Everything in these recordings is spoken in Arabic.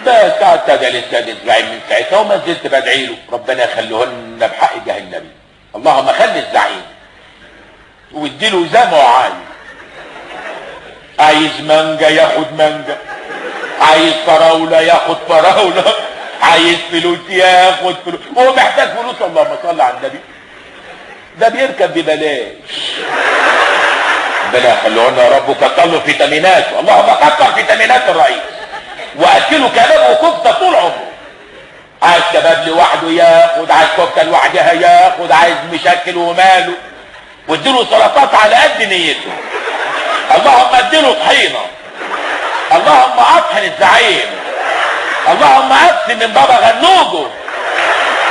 ما اعتدل السيد الزعيم من ساعتها وما زلت بدعي له ربنا يخليهن بحق جاه النبي. اللهم خلي الزعيم واديله زي ما هو عايز مانجا ياخد مانجا، عايز فراوله ياخد فراوله، عايز فلوس ياخد فلوس، وهو محتاج فلوس. اللهم صل على النبي، ده بيركب ببلاش. ربنا يخليهن يا رب وكتر له فيتاميناته. اللهم كتر فيتامينات الرئيس واكله كباب وكفته طول عمره. عايز كباب لوحده ياخد، عايز كفته لوحدها ياخد، عايز مشكل وماله، واديله سلطات على قد نيته. اللهم اديله طحينه، اللهم اطحن الزعيم، اللهم اقسم من بابا غنوجه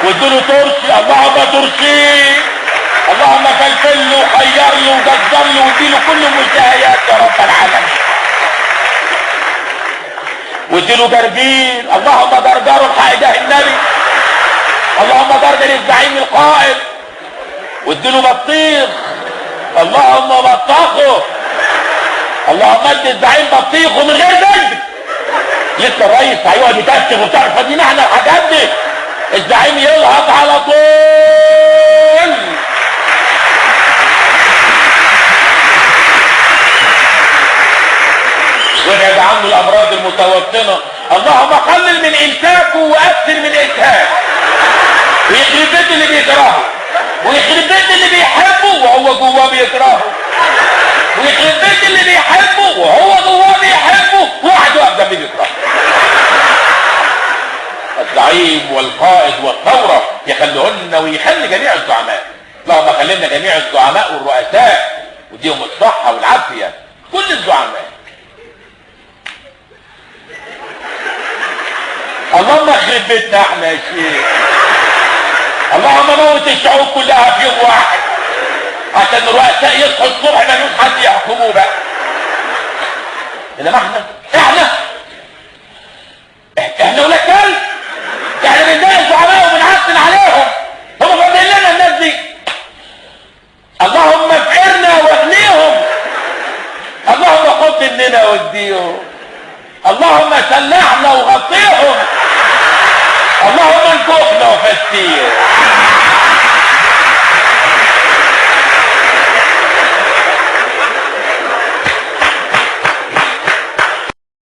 واديله ترشي، اللهم ترشيه، اللهم فلفل له وخير له وجزر له واديله كل المشتهيات يا رب العالمين. واديله جرجير، اللهم جرجره بحق جاه النبي، اللهم جرجر الزعيم القائد. واديله بطيخ، اللهم بطخه، اللهم ادي الزعيم بطيخه من غير ذنب. لسه الرئيس هيقعد يتأسف وبتاع، فاضيين احنا الحاجات دي. الزعيم يلهط على طول. وابعد عنه الامراض المتوطنه. اللهم قلل من امساكه واكثر من انتهاكه. ويخرب بيت اللي بيكرهه، ويخرب بيت اللي بيحبه وهو جواه بيكرهه، ويخرب بيت اللي بيحبه وهو جواه بيحبه وواحد واقف جنبيه بيكرهه. الزعيم والقائد والثوره يخليهن ويخلي جميع الزعماء. اللهم خلينا جميع الزعماء والرؤساء وديهم الصحه والعافيه، كل الزعماء. اللهم اخرب بيتنا احنا يا شيخ. اللهم موت الشعوب كلها في يوم واحد عشان الرؤساء يصحوا الصبح ما يلوش حد يحكموه بقى. انما احنا ولاد كلب، احنا بنضايق الزعماء وبنعسل عليهم، هم فاضلين لنا الناس دي. اللهم افقرنا واغنيهم، اللهم خد مننا واديهم، اللهم سلعنا وغطيهم، اللهم انفخنا وفتيهم.